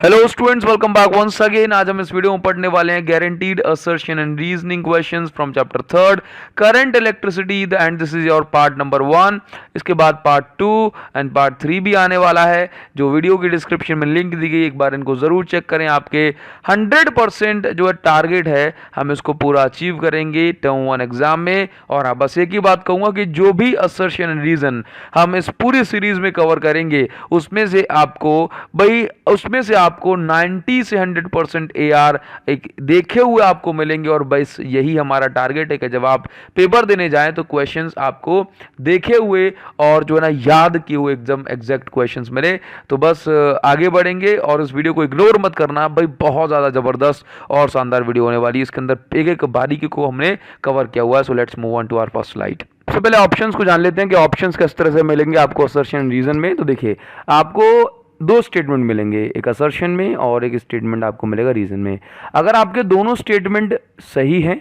Hello students, welcome back once again. आज हम इस वीडियो में पढ़ने वाले हैं guaranteed assertion and reasoning questions from chapter third current electricity and this is your part number 1। इसके बाद पार्ट 2 एंड पार्ट 3 भी आने वाला है, जो वीडियो की डिस्क्रिप्शन में लिंक दी गई, एक बार इनको जरूर चेक करें। आपके 100% जो है टारगेट है, हम इसको पूरा अचीव करेंगे टर्म 1 एग्जाम में। और हाँ, बस एक ही बात कहूंगा कि जो भी असर्शन एंड रीजन हम इस पूरी सीरीज में कवर करेंगे, उसमें से आपको 90 से 100% AR एक देखे हुए आपको मिलेंगे। और बस यही हमारा टारगेट है कि जब आप पेपर देने जाएं तो क्वेश्चंस आपको देखे हुए और जो है ना याद किए हुए एकदम एग्जैक्ट क्वेश्चंस मिले। तो बस आगे बढ़ेंगे और इस वीडियो को इग्नोर मत करना भाई, बहुत ज़्यादा ज़बरदस्त और शानदार वीडियो होने वाली है। इसके अंदर एक एक बारीकी को हमने कवर किया हुआ है। So let's move on to our first slide. सबसे पहले ऑप्शंस को जान लेते हैं कि ऑप्शंस किस तरह से मिलेंगे आपको असर्शन रीजन में। तो देखिए, आपको दो स्टेटमेंट मिलेंगे, एक असर्शन में और एक स्टेटमेंट आपको मिलेगा रीजन में। अगर आपके दोनों स्टेटमेंट सही हैं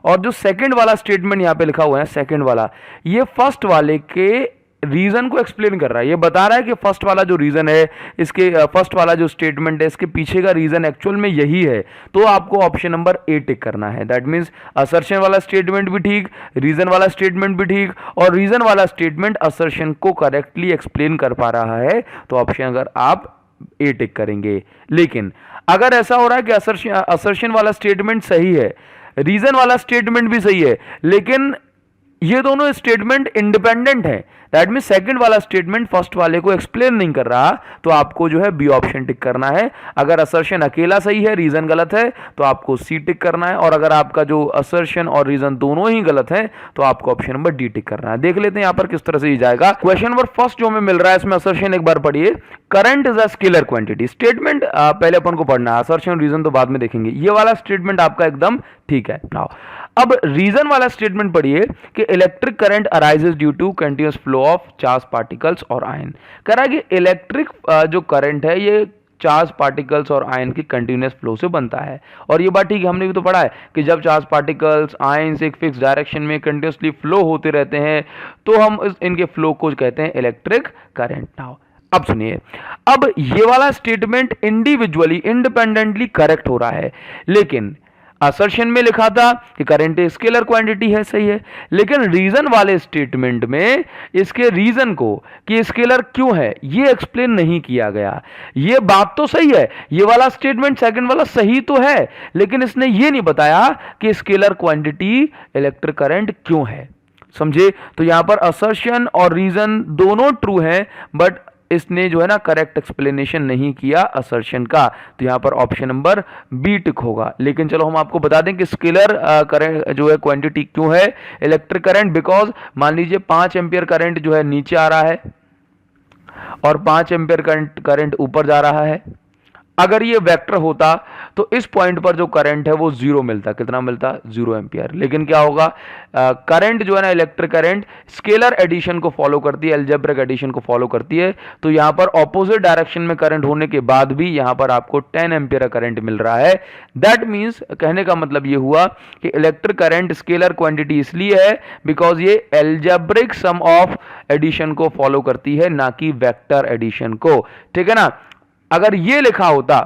और जो सेकंड वाला स्टेटमेंट यहाँ पे लिखा हुआ है, सेकंड वाला, ये फर्स्ट वाले के रीजन को एक्सप्लेन कर रहा है। ये बता रहा है कि फर्स्ट वाला जो रीजन है, इसके फर्स्ट वाला जो स्टेटमेंट है, इसके पीछे का रीजन एक्चुअल में यही है, तो आपको ऑप्शन नंबर ए टिक करना है। दैट मीन्स असर्शन वाला स्टेटमेंट भी ठीक, रीजन वाला स्टेटमेंट भी ठीक, और रीजन वाला स्टेटमेंट असर्शन को करेक्टली एक्सप्लेन कर पा रहा है, तो ऑप्शन अगर आप ए टिक करेंगे। लेकिन अगर ऐसा हो रहा है कि असर्शन वाला स्टेटमेंट सही है, रीजन वाला स्टेटमेंट भी सही है, लेकिन ये दोनों स्टेटमेंट इंडिपेंडेंट है, दैट मीन सेकंड वाला स्टेटमेंट फर्स्ट वाले को एक्सप्लेन नहीं कर रहा, तो आपको जो है बी ऑप्शन टिक करना है। अगर असर्शन अकेला सही है, रीजन गलत है, तो आपको सी टिक करना है। और अगर आपका जो असर्शन और रीजन दोनों ही गलत है, तो आपको ऑप्शन नंबर डी टिक करना है। देख लेते हैं यहां पर किस तरह से जाएगा। क्वेश्चन नंबर फर्स्ट जो हमें मिल रहा है, इसमें असर्शन एक बार पढ़िए। Current is a scalar quantity. Statement पहले अपन को पढ़ना है, असर्शन रीजन तो बाद में देखेंगे। ये वाला स्टेटमेंट आपका एकदम ठीक है। नाउ अब रीजन वाला स्टेटमेंट पढ़िए कि electric current arises due to continuous flow of charge particles और आयन। कह रहा है कि इलेक्ट्रिक जो करंट है, ये चार्ज पार्टिकल्स और आयन की कंटिन्यूअस फ्लो से बनता है। और ये बात ठीक है, हमने भी तो पढ़ा है कि जब चार्ज पार्टिकल्स आयन से एक फिक्स डायरेक्शन में कंटिन्यूअसली फ्लो होते रहते हैं, तो हम इनके फ्लो को कहते हैं इलेक्ट्रिक करंट। नाउ अब सुनिए, अब ये वाला स्टेटमेंट इंडिविजुअली इंडिपेंडेंटली करेक्ट हो रहा है, लेकिन असर्शन में लिखा था कि करंट स्केलर क्वांटिटी है, सही है, लेकिन रीजन वाले स्टेटमेंट में इसके रीजन को कि स्केलर क्यों है ये एक्सप्लेन नहीं किया गया। ये बात तो सही है, ये वाला स्टेटमेंट सेकंड वाला सही तो है, लेकिन इसने ये नहीं बताया कि स्केलर क्वांटिटी इलेक्ट्रिक करंट क्यों है। समझे? तो यहां पर असर्शन और रीजन दोनों ट्रू हैं, बट इसने जो है ना करेक्ट एक्सप्लेनेशन नहीं किया असर्शन का, तो यहां पर ऑप्शन नंबर बी टिक होगा। लेकिन चलो हम आपको बता दें कि स्केलर करंट जो है क्वांटिटी क्यों है इलेक्ट्रिक करंट, बिकॉज मान लीजिए 5 एम्पियर करंट जो है नीचे आ रहा है और 5 एम्पियर करंट ऊपर जा रहा है। अगर ये वेक्टर होता तो इस पॉइंट पर जो करंट है वो जीरो मिलता। कितना मिलता? 0 एम्पियर। लेकिन क्या होगा, करंट जो है ना इलेक्ट्रिक करंट स्केलर एडिशन को फॉलो करती है, अलजेब्रिक एडिशन को फॉलो करती है। तो यहां पर ऑपोजिट डायरेक्शन में करंट होने के बाद भी यहां पर आपको 10 एम्पियर करंट मिल रहा है। दैट मीन्स कहने का मतलब ये हुआ कि इलेक्ट्रिक करंट स्केलर क्वांटिटी इसलिए है बिकॉज ये अलजेब्रिक सम ऑफ एडिशन को फॉलो करती है, ना कि वेक्टर एडिशन को। ठीक है ना? अगर ये लिखा होता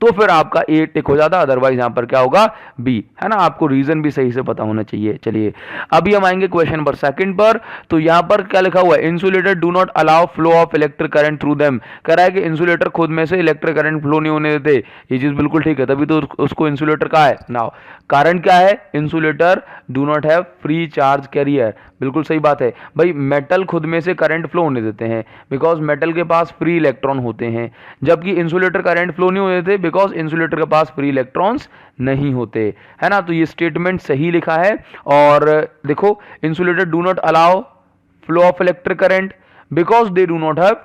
तो फिर आपका ए टिक हो जाता, अदरवाइज यहां पर क्या होगा? बी, है ना? आपको रीजन भी सही से पता होना चाहिए। चलिए अभी हम आएंगे क्वेश्चन नंबर सेकंड पर। तो यहां पर क्या लिखा हुआ है? Insulator do not allow flow of electric current through them. कह रहा है कि इंसुलेटर खुद में से इलेक्ट्रिक करंट फ्लो नहीं होने देते। ये चीज बिल्कुल ठीक है, तभी तो उसको इंसुलेटर कहा है। नाउ कारण क्या है? Insulator do not have free charge carrier. बिल्कुल सही बात है भाई, मेटल खुद में से करंट फ्लो होने देते हैं बिकॉज मेटल के पास फ्री इलेक्ट्रॉन होते हैं, जबकि इंसुलेटर करंट फ्लो नहीं होने देते बिकॉज इंसुलेटर के पास फ्री इलेक्ट्रॉन्स नहीं होते, है ना? तो ये स्टेटमेंट सही लिखा है। और देखो, insulator do not allow flow of electric current because they do not have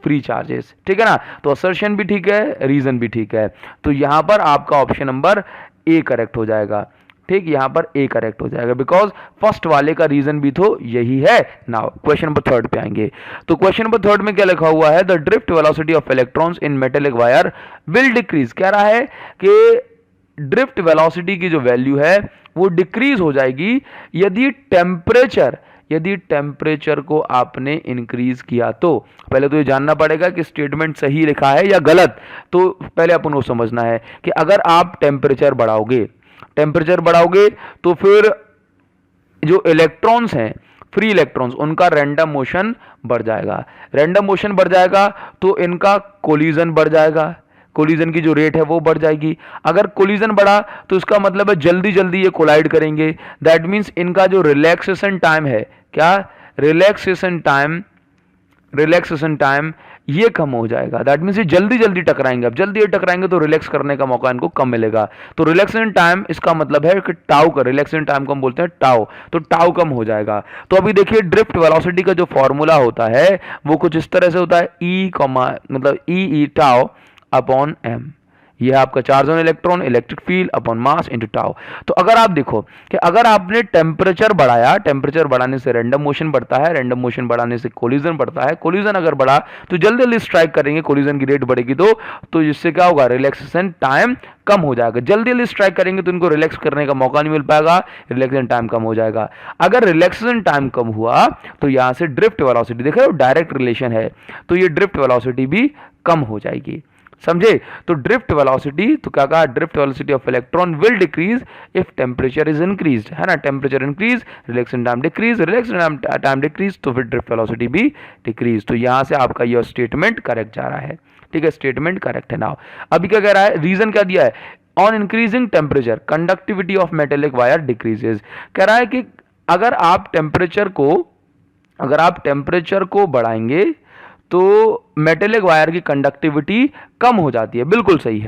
free charges. ठीक है ना? तो असर्शन भी ठीक है, रीजन भी ठीक है। तो यहां पर आपका ऑप्शन नंबर ए करेक्ट हो जाएगा। ठीक, यहां पर ए करेक्ट हो जाएगा बिकॉज फर्स्ट वाले का रीजन भी तो यही है। नाउ क्वेश्चन नंबर थर्ड पे आएंगे। तो क्वेश्चन नंबर थर्ड में क्या लिखा हुआ है? The drift velocity of electrons in metallic wire will decrease. कह रहा है कि ड्रिफ्ट वेलोसिटी की जो वैल्यू है वो डिक्रीज हो जाएगी यदि टेम्परेचर यदि टेम्परेचर को आपने इंक्रीज किया तो। पहले तो ये जानना पड़ेगा कि स्टेटमेंट सही लिखा है या गलत, तो पहले अपन को समझना है कि अगर आप टेम्परेचर बढ़ाओगे तो फिर जो इलेक्ट्रॉन्स हैं, फ्री इलेक्ट्रॉन्स, उनका रैंडम मोशन बढ़ जाएगा तो इनका कोलिजन बढ़ जाएगा, कोलिजन की जो रेट है वो बढ़ जाएगी। अगर कोलिजन बढ़ा तो इसका मतलब है जल्दी जल्दी ये कोलाइड करेंगे, दैट मीन्स इनका जो रिलैक्सेशन टाइम है, क्या रिलैक्सेशन टाइम ये कम हो जाएगा। दैट मीन्स ये जल्दी जल्दी टकराएंगे। अब जल्दी ये टकराएंगे तो रिलैक्स करने का मौका इनको कम मिलेगा। तो रिलैक्सेशन टाइम, इसका मतलब है कि टाउ का, रिलैक्सेशन टाइम को हम बोलते हैं टाउ, तो टाउ कम हो जाएगा। तो अभी देखिए ड्रिफ्ट वेलोसिटी का जो फॉर्मूला होता है वो कुछ इस तरह से होता है, मतलब ई टाउ अपॉन एम। ये है आपका charge on electron, electric field upon mass into tau. तो अगर आप देखो कि अगर आपने टेम्परेचर बढ़ाया, टेम्परेचर बढ़ाने से रैंडम मोशन बढ़ता है, रैंडम मोशन बढ़ाने से कोलिजन बढ़ता है, कोलिजन अगर बढ़ा तो जल्दी जल्दी स्ट्राइक करेंगे, कोलिजन की रेट बढ़ेगी तो जिससे क्या होगा, रिलैक्सेशन टाइम कम हो जाएगा। जल्दी जल्दी स्ट्राइक करेंगे तो इनको रिलैक्स करने का मौका नहीं मिल पाएगा, रिलैक्सेशन टाइम कम हो जाएगा। अगर रिलैक्सेशन टाइम कम हुआ तो यहां से ड्रिफ्ट वेलोसिटी, देख रहे हो डायरेक्ट रिलेशन है, तो ये ड्रिफ्ट वेलोसिटी भी कम हो जाएगी। समझे? तो ड्रिफ्ट वेलोसिटी, तो क्या कहा, drift velocity of electron will decrease if temperature is increased, है ना। Temperature increase, relaxation time decrease, relaxation time decrease, तो फिर ड्रिफ्ट वेलोसिटी भी डिक्रीज। तो यहां से आपका यह स्टेटमेंट करेक्ट जा रहा है। ठीक है, स्टेटमेंट करेक्ट है। नाउ अभी क्या कह रहा है, रीजन क्या दिया है, on increasing temperature conductivity of metallic wire decreases. कह रहा है कि अगर आप टेम्परेचर को बढ़ाएंगे तो मेटेलिक वायर की कंडक्टिविटी कम हो जाती है। बिल्कुल सही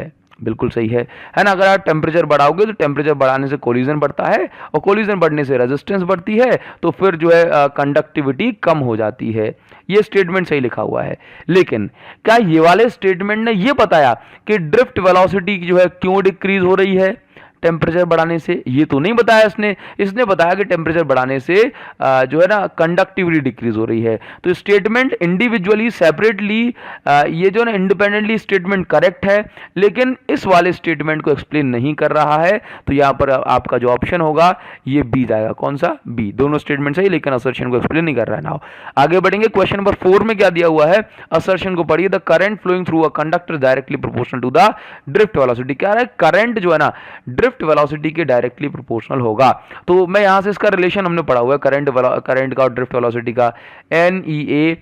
है है ना। अगर आप टेम्परेचर बढ़ाओगे तो टेम्परेचर बढ़ाने से कोलिजन बढ़ता है, और कोलिजन बढ़ने से रेजिस्टेंस बढ़ती है, तो फिर जो है कंडक्टिविटी कम हो जाती है। ये स्टेटमेंट सही लिखा हुआ है। लेकिन क्या ये वाले स्टेटमेंट ने ये बताया कि ड्रिफ्ट वेलोसिटी जो है क्यों डिक्रीज हो रही है टेम्परेचर बढ़ाने से? ये तो नहीं बताया इसने बताया कि टेम्परेचर बढ़ाने से जो है ना कंडक्टिविटी डिक्रीज हो रही है। तो स्टेटमेंट इंडिविजुअली सेपरेटली ये जो ना इंडिपेंडेंटली स्टेटमेंट करेक्ट है, लेकिन इस वाले स्टेटमेंट को एक्सप्लेन नहीं कर रहा है। तो यहां पर आपका जो ऑप्शन होगा ये बी जाएगा। कौन सा? बी। दोनों स्टेटमेंट सही, लेकिन असर्शन को एक्सप्लेन नहीं कर रहा है। नाउ आगे बढ़ेंगे। क्वेश्चन नंबर 4 में क्या दिया हुआ है, असर्शन को पढ़िए। The current flowing through a conductor directly proportional to the drift velocity. क्या है, करंट जो है ना ड्रिफ्ट वेलोसिटी के डायरेक्टली प्रोपोर्शनल होगा। तो मैं यहां से इसका रिलेशन हमने पढ़ा हुआ है करंट का और ड्रिफ्ट वेलोसिटी का, NEA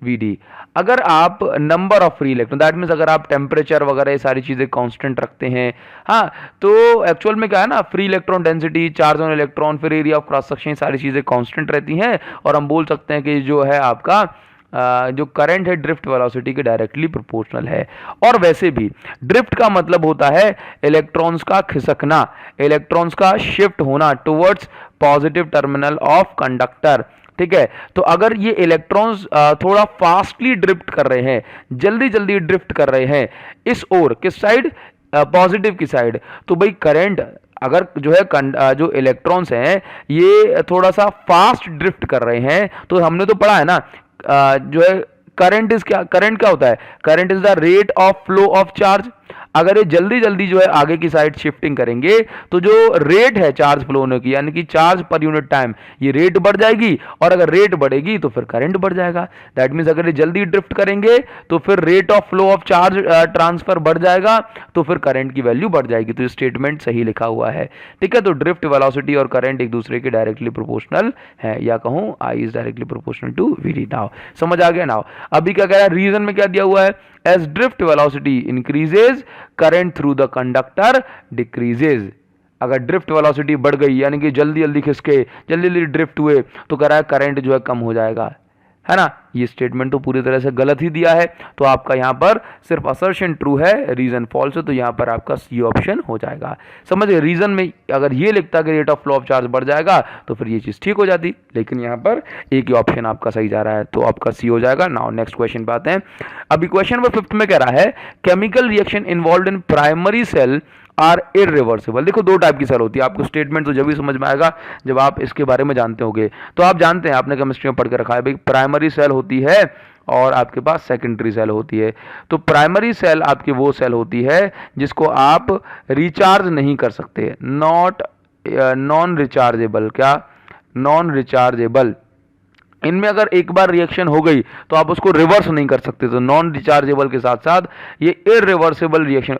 VD। अगर आप number of free electron, that means अगर आप टेम्परेचर वगैरह सारी चीजें कांस्टेंट रखते हैं, हाँ, तो एक्चुअल में क्या है ना, free electron density, charge on electron, फिर एरिया ऑफ क्रॉस सेक्शन, सारी चीजें कांस्टेंट रहती हैं, और हम बोल सकते हैं कि जो है आपका जो करंट है ड्रिफ्ट वेलोसिटी के डायरेक्टली प्रोपोर्शनल है। और वैसे भी ड्रिफ्ट का मतलब होता है इलेक्ट्रॉन्स का खिसकना, इलेक्ट्रॉन्स का शिफ्ट होना towards positive terminal of conductor. ठीक है, तो अगर ये इलेक्ट्रॉन्स थोड़ा फास्टली ड्रिफ्ट कर रहे हैं, जल्दी जल्दी ड्रिफ्ट कर रहे हैं इस ओर, किस साइड, पॉजिटिव की साइड, तो भाई करंट अगर जो है जो इलेक्ट्रॉन्स हैं ये थोड़ा सा फास्ट ड्रिफ्ट कर रहे हैं, तो हमने तो पढ़ा है ना जो है करंट क्या होता है, current is the rate of flow of charge. अगर ये जल्दी जल्दी जो है आगे की साइड शिफ्टिंग करेंगे तो जो रेट है चार्ज फ्लो होने की, यानी कि चार्ज पर यूनिट टाइम, ये रेट बढ़ जाएगी, और अगर रेट बढ़ेगी तो फिर करंट बढ़ जाएगा। दैट मीन्स अगर ये जल्दी ड्रिफ्ट करेंगे तो फिर rate of flow of charge transfer बढ़ जाएगा, तो फिर करंट की वैल्यू बढ़ जाएगी। तो स्टेटमेंट सही लिखा हुआ है। ठीक है, तो ड्रिफ्ट वेलोसिटी और करंट एक दूसरे के डायरेक्टली प्रोपोर्शनल है, या कहूं I is directly proportional to VD. Now समझ आ गया। नाउ अभी क्या कह रहा है, रीजन में क्या दिया हुआ है, as drift velocity increases current through the conductor decreases। अगर ड्रिफ्ट वेलोसिटी बढ़ गई, यानी कि जल्दी जल्दी खिसके, जल्दी जल्दी ड्रिफ्ट हुए, तो कह रहा है करंट जो है कम हो जाएगा, है ना। ये स्टेटमेंट तो पूरी तरह से गलत ही दिया है। तो आपका यहां पर सिर्फ असर्शन ट्रू है, रीजन फॉल्स है, तो यहां पर आपका सी ऑप्शन हो जाएगा। समझिए, रीजन में अगर ये लिखता कि rate of flow of charge बढ़ जाएगा तो फिर ये चीज ठीक हो जाती, लेकिन यहां पर एक ही ऑप्शन आपका सही जा रहा है, तो आपका सी हो जाएगा। नाउ नेक्स्ट क्वेश्चन पे आते हैं। अभी क्वेश्चन नंबर 5 में कह रहा है chemical reaction involve in primary cell are irreversible. देखो, दो टाइप की सेल होती है। आपको स्टेटमेंट तो जब भी समझ में आएगा जब आप इसके बारे में जानते होंगे। तो आप जानते हैं, आपने केमिस्ट्री में पढ़ के रखा है भाई, प्राइमरी सेल होती है और आपके पास सेकेंडरी सेल होती है। तो प्राइमरी सेल आपकी वो सेल होती है जिसको आप रिचार्ज नहीं कर सकते, नॉन रिचार्जेबल, क्या नॉन रिचार्जेबल, इनमें अगर एक बार रिएक्शन हो गई तो आप उसको रिवर्स नहीं कर सकते। तो नॉन रिचार्जेबल के साथ साथ ये इरिवर्सिबल रिएक्शन,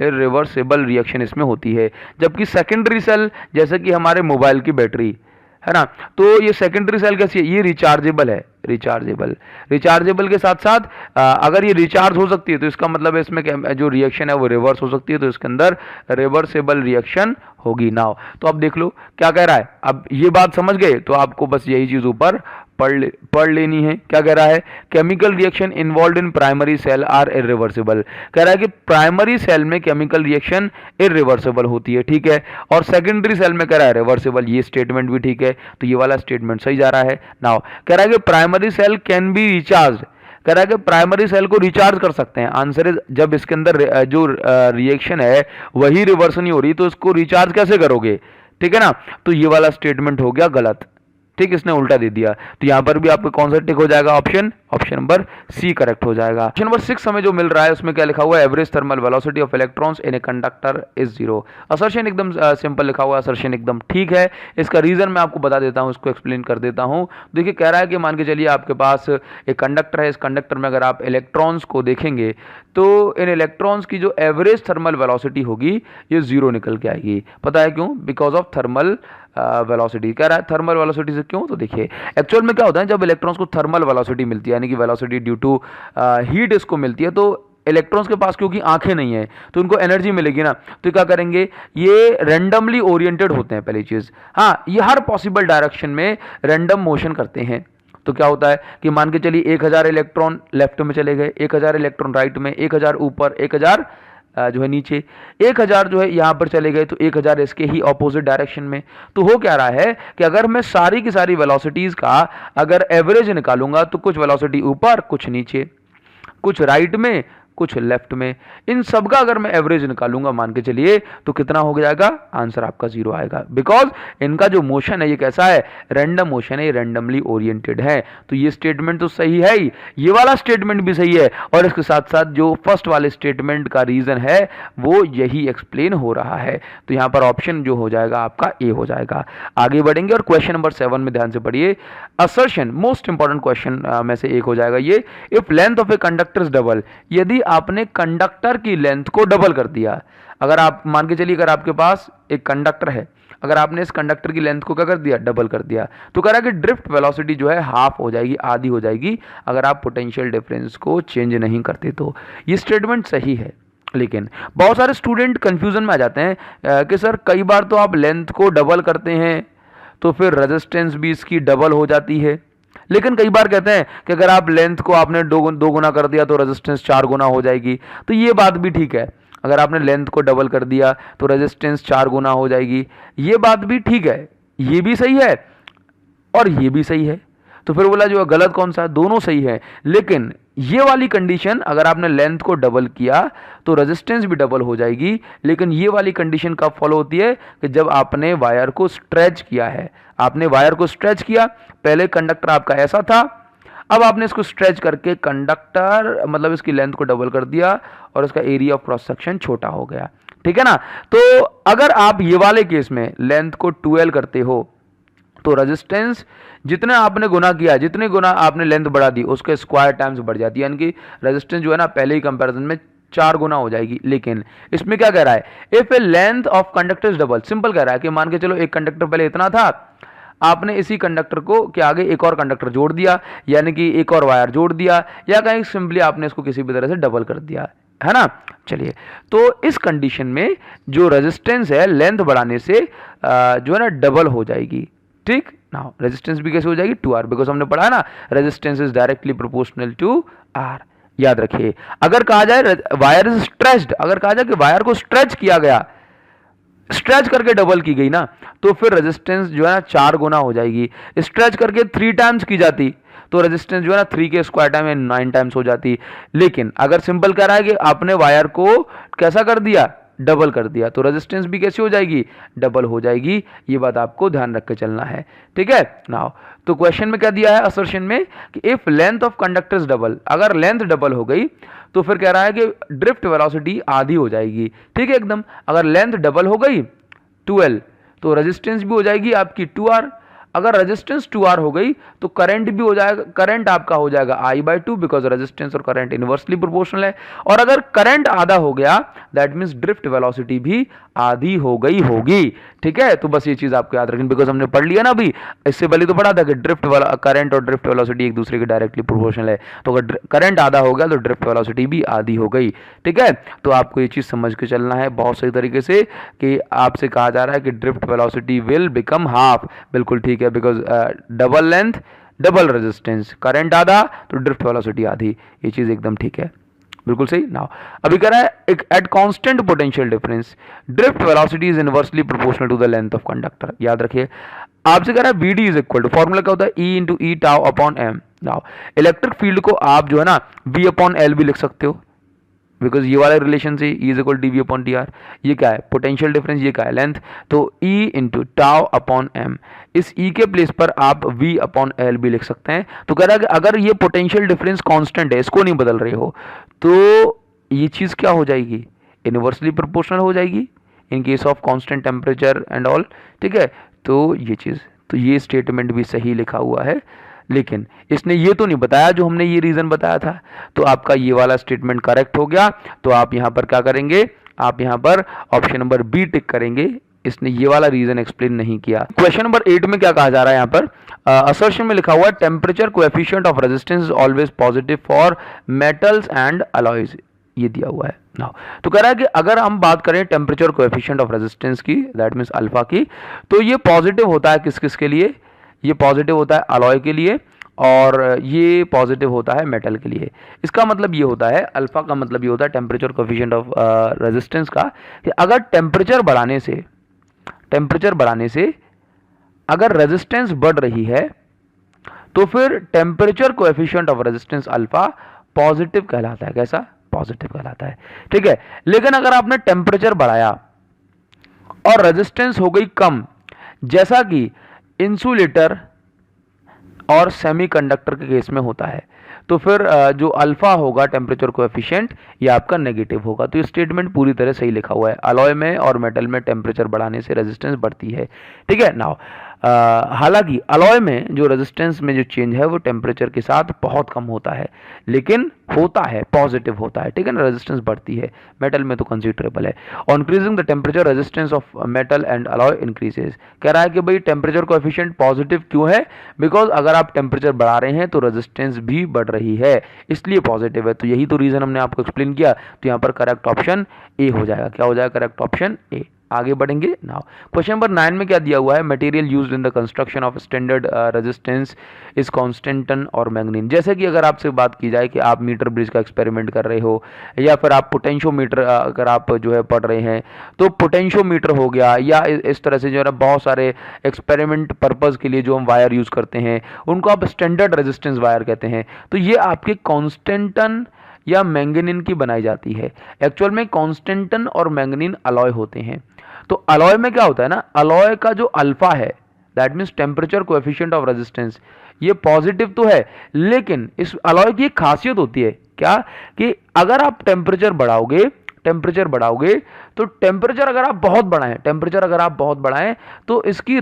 इरिवर्सिबल रिएक्शन इसमें होती है। जबकि सेकेंडरी सेल जैसे कि हमारे मोबाइल की बैटरी है ना, तो ये सेकेंडरी सेल कैसी है, ये रिचार्जेबल है, रिचार्जेबल के साथ साथ अगर ये रिचार्ज हो सकती है तो इसका मतलब है इसमें जो रिएक्शन है वो रिवर्स हो सकती है, तो इसके अंदर रिवर्सेबल रिएक्शन होगी। नाउ तो अब देख लो क्या कह रहा है, अब ये बात समझ गए तो आपको बस यही चीज ऊपर पढ़ लेनी है। क्या कह रहा है, chemical reaction involve in primary cell are irreversible, कह रहा है कि प्राइमरी सेल में केमिकल रिएक्शन इरिवर्सिबल होती है, ठीक है, और सेकेंडरी सेल में कह रहा है रिवर्सिबल, ये स्टेटमेंट भी ठीक है, तो ये वाला स्टेटमेंट सही जा रहा है। नाउ कह रहा है कि primary cell can be recharge, कह रहा है कि प्राइमरी सेल को रिचार्ज कर सकते हैं। आंसर इज जब इसके अंदर जो रिएक्शन है वही रिवर्स नहीं हो रही तो इसको रिचार्ज कैसे करोगे, ठीक है ना, तो ये वाला स्टेटमेंट हो गया गलत, ठीक, इसने उल्टा दे दिया। तो यहां पर भी आपको कौन सा टिक हो जाएगा, ऑप्शन नंबर सी करेक्ट हो जाएगा। ऑप्शन नंबर 6 हमें जो मिल रहा है उसमें क्या लिखा हुआ है, average thermal velocity of electrons in a conductor is 0। Assertion एकदम सिंपल लिखा हुआ है, असर्शन एकदम ठीक है। इसका रीजन मैं आपको बता देता हूं, इसको एक्सप्लेन कर देता हूं। देखिए कह रहा है कि मान के चलिए आपके पास एक कंडक्टर है, इस कंडक्टर में अगर आप इलेक्ट्रॉन्स को देखेंगे तो इन इलेक्ट्रॉन्स की जो एवरेज थर्मल वेलोसिटी होगी ये 0 निकल के आएगी। पता है क्यों, बिकॉज ऑफ थर्मल वेलोसिटी। कह रहा है थर्मल वेलोसिटी से क्यों, तो देखिए एक्चुअल में क्या होता है, जब इलेक्ट्रॉन्स को थर्मल वेलोसिटी मिलती है यानी कि वेलोसिटी ड्यू टू हीट इसको मिलती है, तो इलेक्ट्रॉन्स के पास क्योंकि आंखें नहीं है तो इनको एनर्जी मिलेगी ना, तो क्या करेंगे, ये रैंडमली ओरिएंटेड होते हैं पहली चीज। हाँ, ये हर पॉसिबल डायरेक्शन में रैंडम मोशन करते हैं। तो क्या होता है कि मान के चलिए 1000 इलेक्ट्रॉन लेफ्ट में चले गए, 1000 इलेक्ट्रॉन राइट में, 1000 ऊपर, 1000 जो है नीचे, 1000 जो है यहां पर चले गए, तो 1000 इसके ही ऑपोजिट डायरेक्शन में। तो हो क्या रहा है कि अगर मैं सारी की सारी वेलोसिटीज का अगर एवरेज निकालूंगा तो कुछ वेलोसिटी ऊपर, कुछ नीचे, कुछ राइट में, कुछ लेफ्ट में, इन सब का अगर मैं एवरेज निकालूंगा मान के चलिए तो कितना हो जाएगा, आंसर आपका 0 आएगा। बिकॉज इनका जो मोशन है ये कैसा है, रैंडम मोशन है, ये रैंडमली ओरिएंटेड है। तो ये स्टेटमेंट तो सही है ही, ये वाला स्टेटमेंट भी सही है, और इसके साथ साथ जो फर्स्ट वाले स्टेटमेंट का रीजन है वो यही एक्सप्लेन हो रहा है। तो यहां पर ऑप्शन जो हो जाएगा आपका ए हो जाएगा। आगे बढ़ेंगे और क्वेश्चन नंबर 7 में ध्यान से पढ़िए। असर्शन मोस्ट इंपॉर्टेंट क्वेश्चन में से एक हो जाएगा ये, if length of a conductor is double, यदि आपने कंडक्टर की लेंथ को डबल कर दिया। अगर आप मान के चलिए अगर आपके पास एक कंडक्टर है, अगर आपने इस कंडक्टर की लेंथ को क्या कर दिया, डबल कर दिया, तो कह रहा है कि ड्रिफ्ट वेलोसिटी जो है हाफ हो जाएगी, आधी हो जाएगी, अगर आप पोटेंशियल डिफरेंस को चेंज नहीं करते तो। ये स्टेटमेंट सही है, लेकिन बहुत सारे स्टूडेंट कंफ्यूजन में आ जाते हैं कि सर कई बार तो आप लेंथ को डबल करते हैं तो फिर रेजिस्टेंस भी इसकी डबल हो जाती है, लेकिन कई बार कहते हैं कि अगर आप लेंथ को आपने दो गुना कर दिया तो रेजिस्टेंस 4 गुना हो जाएगी। तो ये बात भी ठीक है, अगर आपने लेंथ को डबल कर दिया तो रेजिस्टेंस 4 गुना हो जाएगी, ये बात भी ठीक है, ये भी सही है और ये भी सही है। तो फिर बोला जो गलत कौन सा, दोनों सही है, लेकिन ये वाली कंडीशन अगर आपने लेंथ को डबल किया तो रेजिस्टेंस भी डबल हो जाएगी, लेकिन ये वाली कंडीशन कब फॉलो होती है कि जब आपने वायर को स्ट्रेच किया है। आपने वायर को स्ट्रेच किया, पहले कंडक्टर आपका ऐसा था, अब आपने इसको स्ट्रेच करके कंडक्टर मतलब इसकी लेंथ को डबल कर दिया और इसका एरिया ऑफ क्रॉस सेक्शन छोटा हो गया, ठीक है ना। तो अगर आप ये वाले केस में लेंथ को 12 करते हो तो रेजिस्टेंस जितने आपने गुना किया, जितने गुना आपने लेंथ बढ़ा दी उसके स्क्वायर टाइम्स बढ़ जाती है, यानी कि रेजिस्टेंस जो है ना पहले ही कंपैरिजन में 4 गुना हो जाएगी। लेकिन इसमें क्या कह रहा है, if A length of conductor is double, simple कह रहा है कि मान के चलो एक कंडक्टर पहले इतना था, आपने इसी कंडक्टर को के आगे एक और कंडक्टर जोड़ दिया, यानी कि एक और वायर जोड़ दिया, या कहीं सिंपली आपने इसको किसी भी तरह से डबल कर दिया, है ना। चलिए, तो इस कंडीशन में जो रेजिस्टेंस है लेंथ बढ़ाने से जो है ना डबल हो जाएगी, ठीक। नाउ रेजिस्टेंस भी कैसे हो जाएगी, 2R, बिकॉज हमने पढ़ा है ना resistance is directly proportional to R। याद रखिए, अगर कहा जाए वायर इज स्ट्रेच्ड, अगर कहा जाए कि वायर को स्ट्रेच किया गया, स्ट्रेच करके डबल की गई ना, तो फिर रेजिस्टेंस जो है ना 4 गुना हो जाएगी। स्ट्रेच करके 3 टाइम्स की जाती तो रेजिस्टेंस जो है ना 3 के स्क्वायर टाइम में 9 टाइम्स हो जाती। लेकिन अगर सिंपल कह रहा है कि आपने वायर को कैसा कर दिया, डबल कर दिया, तो रेजिस्टेंस भी कैसी हो जाएगी, डबल हो जाएगी। ये बात आपको ध्यान रख के चलना है, ठीक है। नाउ तो क्वेश्चन में क्या दिया है असर्शन में कि if length of conductor is double, अगर लेंथ डबल हो गई तो फिर कह रहा है कि ड्रिफ्ट वेलोसिटी आधी हो जाएगी, ठीक है एकदम। अगर लेंथ डबल हो गई 12, तो रेजिस्टेंस भी हो जाएगी आपकी 2R। अगर रेजिस्टेंस 2R हो गई तो करंट भी हो जाएगा, करंट आपका हो जाएगा I/2, बिकॉज रेजिस्टेंस और करंट इनवर्सली प्रोपोर्शनल है। और अगर करंट आधा हो गया दैट मींस ड्रिफ्ट वेलोसिटी भी आधी हो गई होगी। ठीक है, तो बस ये चीज आपको याद रखनी, बिकॉज हमने पढ़ लिया ना अभी, इससे पहले तो पढ़ा था कि ड्रिफ्ट करंट और ड्रिफ्ट वेलोसिटी एक दूसरे के डायरेक्टली प्रोपोर्शनल है। तो अगर करंट आधा हो गया तो ड्रिफ्ट वेलोसिटी भी आधी हो गई। ठीक है, तो आपको ये चीज समझ के चलना है बहुत सही तरीके से कि आपसे कहा जा रहा है कि drift velocity will become half. बिल्कुल ठीक है, because double length double resistance, current आधा तो ड्रिफ्ट वेलोसिटी आधी, ये चीज एकदम ठीक है, बिल्कुल सही। नाउ अभी कह रहा है एक at constant potential difference drift velocity is inversely proportional to the length of conductor. याद रखिए, आपसे कह रहा है VD is equal to, formula क्या होता है, E into E tau upon M. Now electric field को आप जो है ना वी अपॉन एल भी लिख सकते हो, बिकॉज ये वाला रिलेशन से E is equal D V upon T R. ये क्या है, पोटेंशियल डिफरेंस, ये क्या है, लेंथ। तो E into tau upon M, इस ई के प्लेस पर आप वी अपॉन एल भी लिख सकते हैं। तो कह रहा है कि अगर ये पोटेंशियल डिफरेंस कांस्टेंट है, इसको नहीं बदल रहे हो, तो ये चीज क्या हो जाएगी, इनवर्सली प्रोपोर्शनल हो जाएगी in case of constant temperature and all. ठीक है, तो ये चीज, तो ये स्टेटमेंट भी सही लिखा हुआ है, लेकिन इसने ये तो नहीं बताया जो हमने ये रीजन बताया था। तो आपका ये वाला स्टेटमेंट करेक्ट हो गया। तो आप यहां पर क्या करेंगे, आप यहां पर ऑप्शन नंबर बी टिक करेंगे, इसने ये वाला रीजन एक्सप्लेन नहीं किया। क्वेश्चन नंबर 8 में क्या कहा जा रहा है, यहां पर असर्शन में लिखा हुआ है temperature coefficient of resistance is always positive for metals and alloys, ये दिया हुआ है। नाउ तो कह रहा है कि अगर हम बात करें टेम्परेचर कोएफिशिएंट ऑफ रेजिस्टेंस की, दैट मींस अल्फा की, तो ये पॉजिटिव होता है किस किस के लिए, ये पॉजिटिव होता है अलॉय के लिए और ये पॉजिटिव होता है मेटल के लिए। इसका मतलब ये होता है, अल्फा का मतलब ये होता है टेम्परेचर कोएफिशिएंट ऑफ रेजिस्टेंस का, कि अगर टेम्परेचर बढ़ाने से अगर रेजिस्टेंस बढ़ रही है तो फिर temperature coefficient of resistance alpha positive कहलाता है। कैसा, पॉजिटिव कहलाता है। ठीक है, लेकिन अगर आपने टेम्परेचर बढ़ाया और रेजिस्टेंस हो गई कम, जैसा कि इंसुलेटर और सेमीकंडक्टर के केस में होता है, तो फिर जो अल्फा होगा टेम्परेचर कोएफिशिएंट, ये आपका नेगेटिव होगा। तो ये स्टेटमेंट पूरी तरह सही लिखा हुआ है, अलॉय में और मेटल में टेम्परेचर बढ़ाने से रेजिस्टेंस बढ़ती है। ठीक है, नाउ हालांकि अलॉय में जो रेजिस्टेंस में जो चेंज है वो टेम्परेचर के साथ बहुत कम होता है, लेकिन होता है, पॉजिटिव होता है। ठीक है ना, रेजिस्टेंस बढ़ती है, मेटल में तो कंसिडरेबल है। On increasing the temperature resistance of metal and alloy increases. कह रहा है कि भाई टेम्परेचर कोएफिशिएंट पॉजिटिव क्यों है, बिकॉज अगर आप टेम्परेचर बढ़ा रहे हैं तो रेजिस्टेंस भी बढ़ रही है, इसलिए पॉजिटिव है। तो यही तो रीजन हमने आपको एक्सप्लेन किया। तो यहाँ पर करेक्ट ऑप्शन ए हो जाएगा। क्या हो जाएगा, करेक्ट ऑप्शन ए। आगे बढ़ेंगे। नाउ क्वेश्चन नंबर 9 में क्या दिया हुआ है, material used in the construction of standard resistance is constantan और मैग्नीन। जैसे कि अगर आपसे बात की जाए कि आप मीटर ब्रिज का एक्सपेरिमेंट कर रहे हो, या फिर आप पोटेंशियोमीटर अगर आप जो है पढ़ रहे हैं, तो पोटेंशियोमीटर हो गया, या इस तरह से जो है ना बहुत सारे एक्सपेरिमेंट पर्पज के लिए जो हम वायर यूज करते हैं उनको आप स्टैंडर्ड रेजिस्टेंस वायर कहते हैं। तो ये आपके कांस्टेंटन या मैंगनीन की बनाई जाती है। एक्चुअल में कांस्टेंटन और मैंगनीन अलॉय होते हैं। तो अलॉय में क्या होता है ना, अलॉय का जो अल्फा है that means temperature coefficient of resistance, ये पॉजिटिव तो है, लेकिन इस अलॉय की एक खासियत होती है क्या, कि अगर आप टेम्परेचर बढ़ाओगे तो टेम्परेचर अगर आप बहुत बढ़ाएं तो इसकी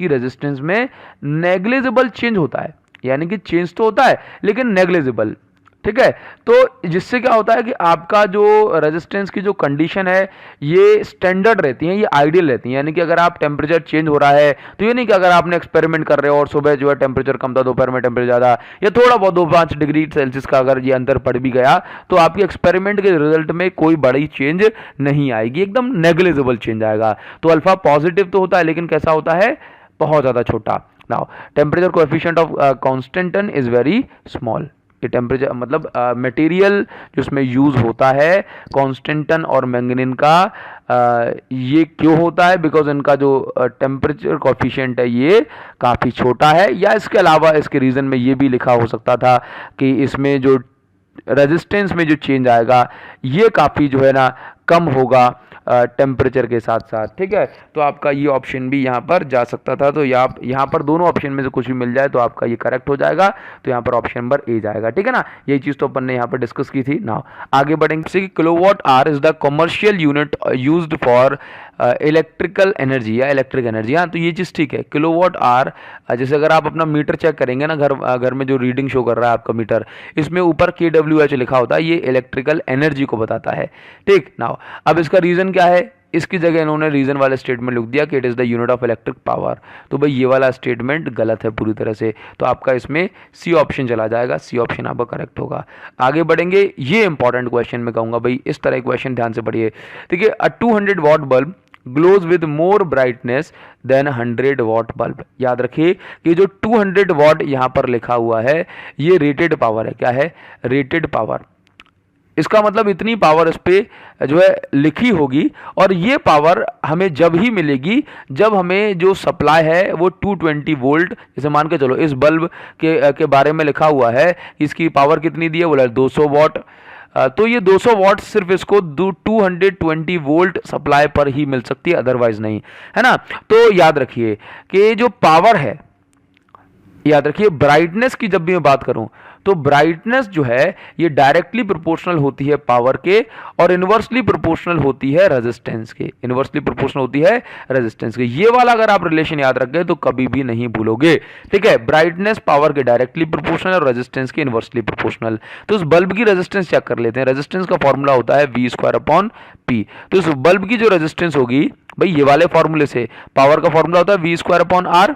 रेजिस्टेंस में नेग्लिजिबल चेंज होता है, यानी कि चेंज तो होता है लेकिन नेग्लिजिबल। ठीक है, तो जिससे क्या होता है कि आपका जो रेजिस्टेंस की जो कंडीशन है ये स्टैंडर्ड रहती है, ये आइडियल रहती है। यानी कि अगर आप टेम्परेचर चेंज हो रहा है तो ये नहीं कि अगर आपने एक्सपेरिमेंट कर रहे हो और सुबह जो है टेम्परेचर कम था, दोपहर में टेम्परेचर ज़्यादा, या थोड़ा बहुत 2-5 डिग्री सेल्सियस का अगर ये अंतर पड़ भी गया तो आपके एक्सपेरिमेंट के रिजल्ट में कोई बड़ी चेंज नहीं आएगी, एकदम नेग्लिजिबल चेंज आएगा। तो अल्फा पॉजिटिव तो होता है लेकिन कैसा होता है, बहुत ज़्यादा छोटा। Now temperature coefficient of constantan is very small. ये टेम्परेचर मतलब मटेरियल जो उसमें यूज होता है कांस्टेंटन और मैंगनीन का, ये क्यों होता है, बिकॉज इनका जो टेम्परेचर कोएफिशिएंट है ये काफ़ी छोटा है। या इसके अलावा इसके रीज़न में ये भी लिखा हो सकता था कि इसमें जो रेजिस्टेंस में जो चेंज आएगा ये काफ़ी जो है ना कम होगा टेम्परेचर के साथ साथ। ठीक है, तो आपका ये ऑप्शन भी यहाँ पर जा सकता था। तो यहाँ पर दोनों ऑप्शन में से कुछ भी मिल जाए तो आपका ये करेक्ट हो जाएगा। तो यहाँ पर ऑप्शन नंबर ए जाएगा। ठीक है ना, यही चीज़ तो अपन ने यहाँ पर डिस्कस की थी। नाउ आगे बढ़ेंगे। Kilowatt hour is the commercial unit used for electrical energy या इलेक्ट्रिक एनर्जी। हाँ, तो ये चीज़ ठीक है। किलोवाट आर, जैसे अगर आप अपना मीटर चेक करेंगे ना, घर में जो रीडिंग शो कर रहा है आपका मीटर, इसमें ऊपर KWH लिखा होता है, ये इलेक्ट्रिकल एनर्जी को बताता है। ठीक नाउ, अब इसका रीज़न क्या है, इसकी जगह इन्होंने रीजन वाला स्टेटमेंट लिख दिया कि it is the unit of electric power. तो भाई ये वाला स्टेटमेंट गलत है पूरी तरह से, तो आपका इसमें सी ऑप्शन चला जाएगा, सी ऑप्शन आपका करेक्ट होगा। आगे बढ़ेंगे, ये इंपॉर्टेंट क्वेश्चन में कहूँगा भाई, इस तरह क्वेश्चन ध्यान से पढ़िए। देखिए, a 200 watt bulb glows with more brightness than 100 watt bulb. याद रखिए कि जो 200 वॉट यहाँ पर लिखा हुआ है, ये रेटेड पावर है। क्या है? Rated power. इसका मतलब इतनी पावर इस पे जो है लिखी होगी, और ये पावर हमें जब ही मिलेगी जब हमें जो सप्लाई है वो 220 वोल्ट, जैसे मान के चलो इस बल्ब के बारे में लिखा हुआ है, इसकी पावर कितनी दी है, बोला 200 वॉट। तो ये 200 वॉट सिर्फ इसको 220 वोल्ट सप्लाई पर ही मिल सकती है, अदरवाइज नहीं, है ना। तो याद रखिए कि जो पावर है, याद रखिए ब्राइटनेस की जब भी मैं बात करूं तो ब्राइटनेस जो है ये डायरेक्टली प्रोपोर्शनल होती है पावर के, और इनवर्सली प्रोपोर्शनल होती है रेजिस्टेंस के। इनवर्सली प्रोपोर्शनल होती है रेजिस्टेंस के। ये वाला अगर आप रिलेशन याद रख गए तो कभी भी नहीं भूलोगे। ठीक है, ब्राइटनेस पावर के डायरेक्टली प्रोपोर्शनल और रेजिस्टेंस के इनवर्सली प्रोपोर्शनल। तो उस बल्ब की रेजिस्टेंस चेक कर लेते हैं। रेजिस्टेंस का फॉर्मूला होता है V²/P। तो इस बल्ब की जो रेजिस्टेंस होगी भाई, ये वाले फॉर्मूले से पावर का फॉर्मूला होता है V²/R।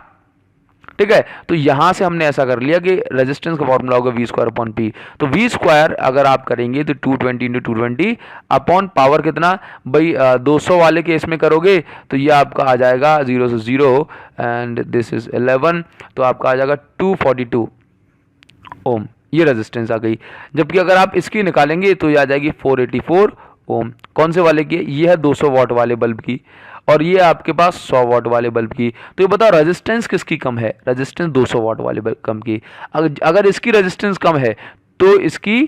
ठीक है, तो यहां से हमने ऐसा कर लिया कि रेजिस्टेंस का फॉर्मूला होगा V²/P। तो V² अगर आप करेंगे तो 220 × 220 अपॉन पावर कितना भाई, 200 वाले केस में करोगे तो ये आपका आ जाएगा 0 से 0 एंड दिस इज 11, तो आपका आ जाएगा 242 ओम। ये रेजिस्टेंस आ गई। जबकि अगर आप इसकी निकालेंगे तो ये आ जाएगी 484 ओम। कौन से वाले की? ये है 200 वॉट वाले बल्ब की, और ये आपके पास 100 वॉट वाले बल्ब की। तो ये बताओ रेजिस्टेंस किसकी कम है? रेजिस्टेंस 200 वॉट वाले बल्ब कम की। अगर इसकी रेजिस्टेंस कम है तो इसकी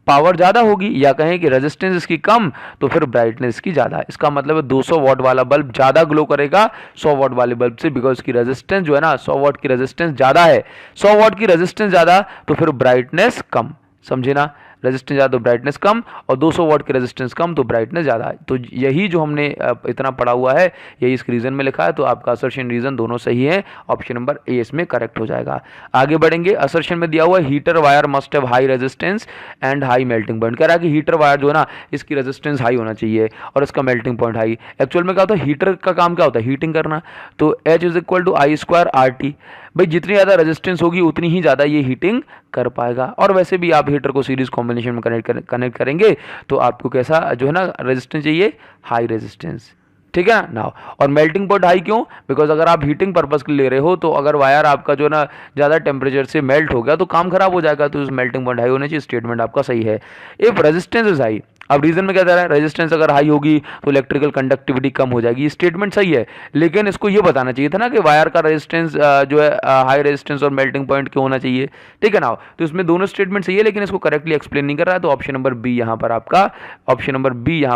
पावर ज़्यादा होगी, या कहें कि रेजिस्टेंस इसकी कम तो फिर ब्राइटनेस की ज़्यादा। इसका मतलब है 200 वॉट वाला बल्ब ज़्यादा ग्लो करेगा 100 वॉट वाले बल्ब से, बिकॉज इसकी रेजिस्टेंस जो है ना, 100 वॉट की रेजिस्टेंस ज़्यादा है। 100 वॉट की रेजिस्टेंस ज़्यादा तो फिर ब्राइटनेस कम, समझे ना। रेजिस्टेंस ज़्यादा तो ब्राइटनेस कम, और 200 वॉट की रेजिस्टेंस कम तो ब्राइटनेस ज़्यादा। तो यही जो हमने इतना पढ़ा हुआ है यही इस रीजन में लिखा है। तो आपका असर्शन रीजन दोनों सही है, ऑप्शन नंबर ए इसमें करेक्ट हो जाएगा। आगे बढ़ेंगे, असर्शन में दिया हुआ heater wire must have high resistance and high melting point. कह रहा है कि हीटर वायर जो है ना, इसकी रेजिस्टेंस हाई होना चाहिए और इसका मेल्टिंग पॉइंट हाई। एक्चुअल में क्या होता है, हीटर का काम क्या होता है? हीटिंग करना। तो H = I²RT। भाई जितनी ज़्यादा रेजिस्टेंस होगी उतनी ही ज़्यादा ये हीटिंग कर पाएगा। और वैसे भी आप हीटर को सीरीज कॉम्बिनेशन में कनेक्ट करेंगे तो आपको कैसा जो है ना रेजिस्टेंस चाहिए? High resistance. ठीक है ना। और मेल्टिंग पॉइंट हाई क्यों? बिकॉज अगर आप हीटिंग पर्पज के लिए ले रहे हो तो अगर वायर आपका जो है ना ज़्यादा टेम्परेचर से मेल्ट हो गया तो काम खराब हो जाएगा। तो उस मेल्टिंग पॉइंट हाई होने चाहिए। स्टेटमेंट आपका सही है। इफ रेजिस्टेंस इज हाई, अब रीजन में क्या दे रहा है? रेजिस्टेंस अगर हाई होगी तो इलेक्ट्रिकल कंडक्टिविटी कम हो जाएगी। स्टेटमेंट सही है, लेकिन इसको ये बताना चाहिए था ना कि वायर का रेजिस्टेंस जो है हाई रेजिस्टेंस और मेल्टिंग पॉइंट क्यों होना चाहिए। ठीक है ना। तो इसमें दोनों स्टेटमेंट सही है, लेकिन इसको करेक्टली एक्सप्लेन नहीं कर रहा है। तो ऑप्शन नंबर बी यहाँ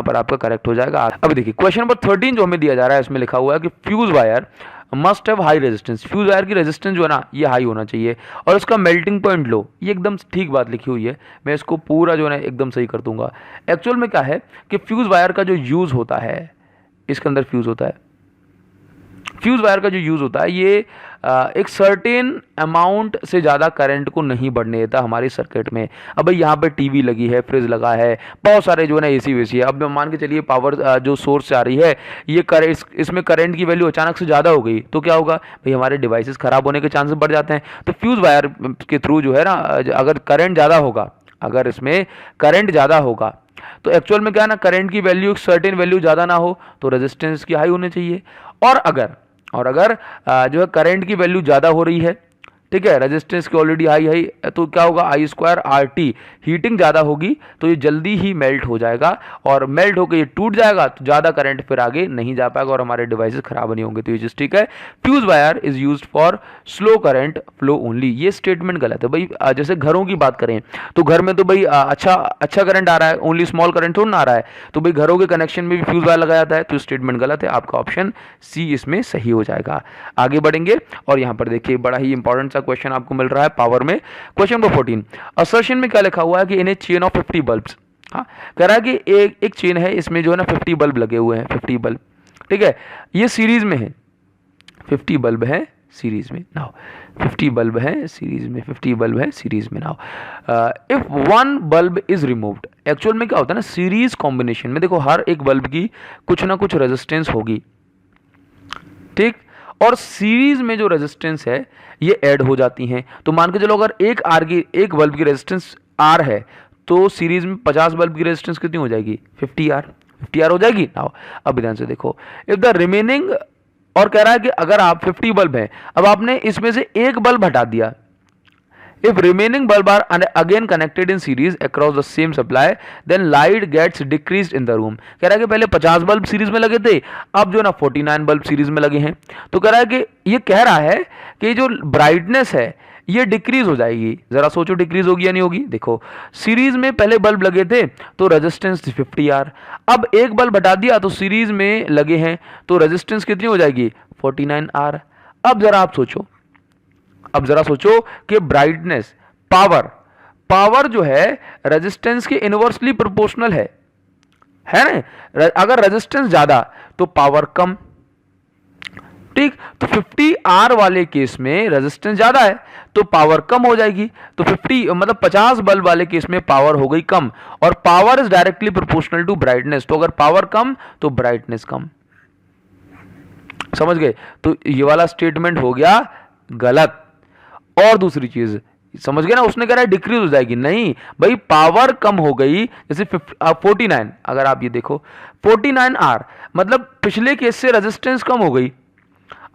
पर आपका करेक्ट हो जाएगा। अब देखिए क्वेश्चन नंबर 13 जो हमें दिया जा रहा है, इसमें लिखा हुआ है कि fuse wire must have high resistance. Fuse wire की रेजिस्टेंस जो है ना ये हाई होना चाहिए और उसका मेल्टिंग पॉइंट लो। ये एकदम ठीक बात लिखी हुई है, मैं इसको पूरा जो है ना एकदम सही कर दूंगा। एक्चुअल में क्या है कि फ्यूज वायर का जो यूज़ होता है, इसके अंदर फ्यूज होता है, फ्यूज वायर का जो यूज़ होता है ये एक सर्टेन अमाउंट से ज़्यादा करंट को नहीं बढ़ने देता हमारे सर्किट में। अब भाई यहाँ पे टीवी लगी है, फ्रिज लगा है, बहुत सारे जो है ना एसी वेसी है। अब मान के चलिए पावर जो सोर्स से आ रही है ये इसमें करंट की वैल्यू अचानक से ज़्यादा हो गई तो क्या होगा भाई? हमारे डिवाइसेस ख़राब होने के चांसेस बढ़ जाते हैं। तो फ्यूज़ वायर के थ्रू जो है ना, अगर करंट ज़्यादा होगा, अगर इसमें करंट ज़्यादा होगा तो एक्चुअल में क्या है ना, करंट की वैल्यू एक सर्टेन वैल्यू ज़्यादा ना हो तो रेजिस्टेंस की हाई होनी चाहिए। और अगर जो है करंट की वैल्यू ज़्यादा हो रही है, ठीक है, रेजिस्टेंस की ऑलरेडी हाई है, तो क्या होगा? I²RT। हीटिंग ज़्यादा होगी तो ये जल्दी ही मेल्ट हो जाएगा, और मेल्ट होकर ये टूट जाएगा तो ज़्यादा करंट फिर आगे नहीं जा पाएगा और हमारे डिवाइसेस खराब नहीं होंगे। तो ये चीज़ ठीक है। Fuse wire is used for slow current flow only. ये स्टेटमेंट गलत है भाई। जैसे घरों की बात करें तो घर में तो भाई अच्छा करंट आ रहा है, ओनली स्मॉल करंट थोड़ा ना आ रहा है, तो भाई घरों के कनेक्शन में भी फ्यूज वायर लगाया जाता है। तो स्टेटमेंट गलत है, आपका ऑप्शन सी इसमें सही हो जाएगा। आगे बढ़ेंगे और यहाँ पर देखिए बड़ा ही इंपॉर्टेंट क्वेश्चन आपको मिल रहा है पावर में। क्वेश्चन नंबर 14, असर्शन में क्या लिखा हुआ है कि इन ए चेन ऑफ 50 बल्ब्स। हाँ, कह रहा है कि एक चेन है, इसमें जो है ना 50 बल्ब लगे हुए हैं, 50 बल्ब। ठीक है, ये सीरीज में है, 50 बल्ब है सीरीज में। नाउ 50 बल्ब है सीरीज में, 50 बल्ब है सीरीज में। Now if one bulb is removed, actual में क्या होता है ना, सीरीज कॉम्बिनेशन में देखो हर एक बल्ब की कुछ ना कुछ रेजिस्टेंस होगी, ठीक, और सीरीज में जो रेजिस्टेंस है ये ऐड हो जाती हैं। तो मान के चलो अगर एक बल्ब की रेजिस्टेंस आर है तो सीरीज में 50 बल्ब की रेजिस्टेंस कितनी हो जाएगी, 50 आर हो जाएगी। नाउ अब ध्यान से देखो, इफ द रिमेनिंग, और कह रहा है कि अगर आप 50 बल्ब है, अब आपने इसमें से एक बल्ब हटा दिया, if remaining bulb are again connected in series across the same supply then light gets decreased in the room। कह रहा है कि पहले 50 बल्ब सीरीज में लगे थे, अब जो ना 49 बल्ब सीरीज में लगे हैं। तो कह रहा है कि ये कह रहा है कि जो ब्राइटनेस है ये डिक्रीज हो जाएगी। जरा सोचो डिक्रीज होगी या नहीं होगी। देखो सीरीज में पहले बल्ब लगे थे तो रेजिस्टेंस 50 आर, अब एक बल्ब हटा दिया तो सीरीज में लगे हैं तो रेजिस्टेंस कितनी हो जाएगी, 49 आर। अब जरा सोचो कि ब्राइटनेस, पावर जो है रेजिस्टेंस के इनवर्सली प्रोपोर्शनल है ना। अगर रेजिस्टेंस ज्यादा तो पावर कम, ठीक, तो 50 आर वाले केस में रेजिस्टेंस ज्यादा है तो पावर कम हो जाएगी। तो 50 बल्ब वाले केस में पावर हो गई कम, और power is directly proportional to brightness, तो अगर पावर कम तो ब्राइटनेस कम। समझ गए? तो ये वाला स्टेटमेंट हो गया गलत। और दूसरी चीज समझ गए ना, उसने कह रहा है डिक्रीज हो जाएगी, नहीं भाई, पावर कम हो गई। जैसे 49, अगर आप ये देखो 49 आर, मतलब पिछले केस से रेजिस्टेंस कम हो गई।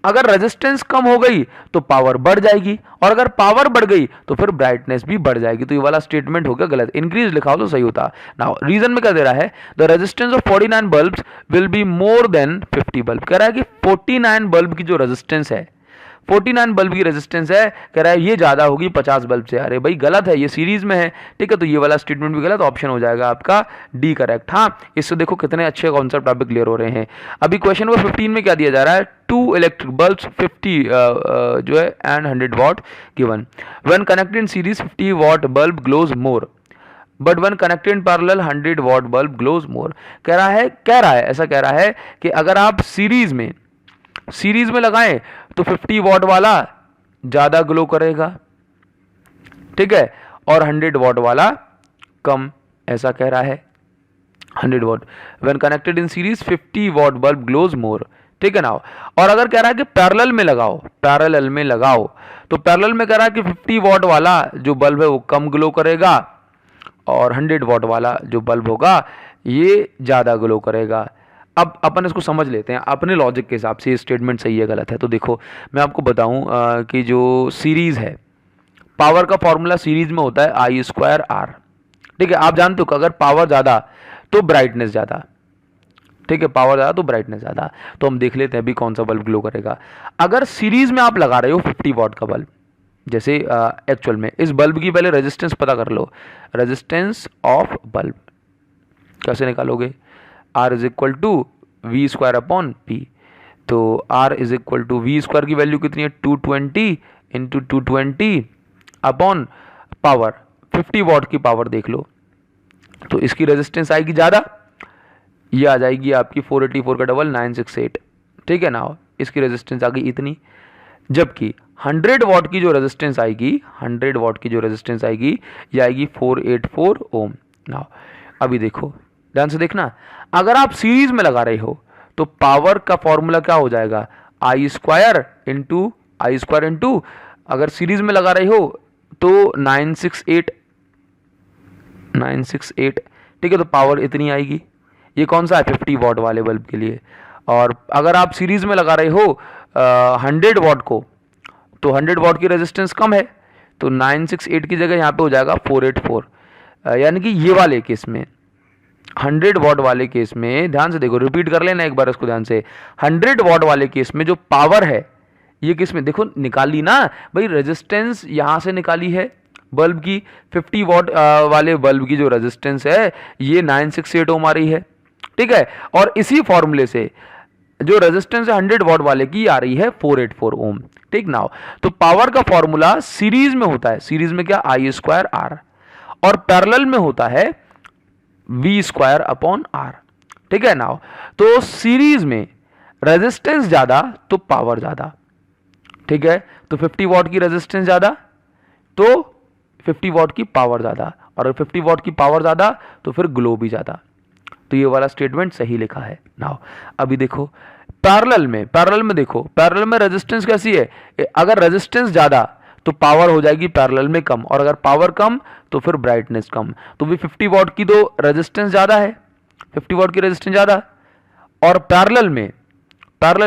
अगर रेजिस्टेंस कम हो गई तो पावर बढ़ जाएगी, और अगर पावर बढ़ गई तो फिर ब्राइटनेस भी बढ़ जाएगी। तो ये वाला स्टेटमेंट हो गया गलत। इंक्रीज लिखा हो तो सही होता। नाउ रीजन में क्या दे रहा है, the resistance of 49 bulbs will be more than 50 bulb. कह रहा है कि 49 बल्ब की जो रेजिस्टेंस है, 49 बल्ब की रेजिस्टेंस है, कह रहा है ये ज्यादा होगी 50 बल्ब से। अरे भाई गलत है, ये सीरीज में है, ठीक है, तो ये वाला स्टेटमेंट भी गलत, ऑप्शन हो जाएगा आपका डी करेक्ट। हाँ, इससे देखो कितने अच्छे कॉन्सेप्ट आप क्लियर हो रहे हैं। अभी क्वेश्चन नंबर 15 में क्या दिया जा रहा है, 2 इलेक्ट्रिक बल्ब्स 50 जो है and 100 watt given, when connected in series 50 watt bulb glows more, but when connected in parallel 100 watt bulb glows more. कह रहा है ऐसा कह रहा है कि अगर आप सीरीज में लगाएं तो 50 वॉट वाला ज्यादा ग्लो करेगा, ठीक है, और 100 वॉट वाला कम, ऐसा कह रहा है। 100 watt when connected in series 50 watt bulb glows more, ठीक है ना। और अगर कह रहा है कि पैरेलल में लगाओ तो पैरेलल में कह रहा है कि 50 वॉट वाला जो बल्ब है वो कम ग्लो करेगा, और 100 वॉट वाला जो बल्ब होगा ये ज्यादा ग्लो करेगा। अब अपन इसको समझ लेते हैं अपने लॉजिक के हिसाब से, ये स्टेटमेंट सही है गलत है। तो देखो मैं आपको बताऊं कि जो सीरीज है, पावर का फॉर्मूला सीरीज में होता है I²R, ठीक है। आप जानते हो कि अगर पावर ज्यादा तो ब्राइटनेस ज्यादा, ठीक है, पावर ज्यादा तो ब्राइटनेस ज्यादा। तो हम देख लेते हैं अभी कौन सा बल्ब ग्लो करेगा। अगर सीरीज में आप लगा रहे हो 50 वॉट का बल्ब, जैसे एक्चुअल में इस बल्ब की पहले रेजिस्टेंस पता कर लो, रेजिस्टेंस ऑफ बल्ब कैसे निकालोगे, R is equal to V² upon P। तो R is equal to V² की वैल्यू कितनी है, 220 इंटू 220 अपॉन पावर, 50 वॉट की पावर देख लो, तो इसकी रेजिस्टेंस आएगी ज़्यादा, ये आ जाएगी आपकी 484 का डबल 968, ठीक है ना। इसकी रेजिस्टेंस आ गई इतनी, जबकि 100 वॉट की जो रेजिस्टेंस आएगी, 100 वॉट की जो रेजिस्टेंस आएगी ये आएगी 484 ओम। ना अभी देखो ध्यान से देखना, अगर आप सीरीज में लगा रहे हो तो पावर का फॉर्मूला क्या हो जाएगा, I² इंटू अगर सीरीज में लगा रहे हो तो 968, ठीक है, तो पावर इतनी आएगी। ये कौन सा है, 50 वॉट वाले बल्ब के लिए। और अगर आप सीरीज में लगा रहे हो 100 वॉट को, तो 100 वॉट की रेजिस्टेंस कम है, तो 968 की जगह यहाँ पे हो जाएगा 484। यानी कि ये वाले केस में 100 वॉट वाले केस में, ध्यान से देखो, रिपीट कर लेना एक बार इसको ध्यान से, 100 वॉट वाले केस में जो पावर है ये किस में, देखो निकाली ना भाई, रेजिस्टेंस यहां से निकाली है बल्ब की, 50 वॉट वाले बल्ब की जो रेजिस्टेंस है ये 968 ओम आ रही है, ठीक है, और इसी फॉर्मूले से जो रेजिस्टेंस है 100 वॉट वाले की आ रही है 484 ओम, ठीक ना। तो पावर का फॉर्मूला सीरीज में होता है, सीरीज में क्या, I²R, और पैरेलल में होता है V² अपॉन R, ठीक है ना। तो सीरीज में रेजिस्टेंस ज्यादा तो पावर ज्यादा, ठीक है। तो 50 वॉट की रेजिस्टेंस ज्यादा तो 50 वॉट की पावर ज्यादा, और अगर 50 वॉट की पावर ज्यादा तो फिर ग्लो भी ज्यादा। तो ये वाला स्टेटमेंट सही लिखा है। नाउ अभी देखो पैरेलल में देखो, पैरेलल में रेजिस्टेंस कैसी है, अगर रेजिस्टेंस ज्यादा तो पावर हो जाएगी पैरेलल में कम, और अगर पावर कम तो फिर ब्राइटनेस कम। तो भी 50 वॉट की तो रेजिस्टेंस ज्यादा है, 50 वॉट की रेजिस्टेंस ज्यादा, और पैरेलल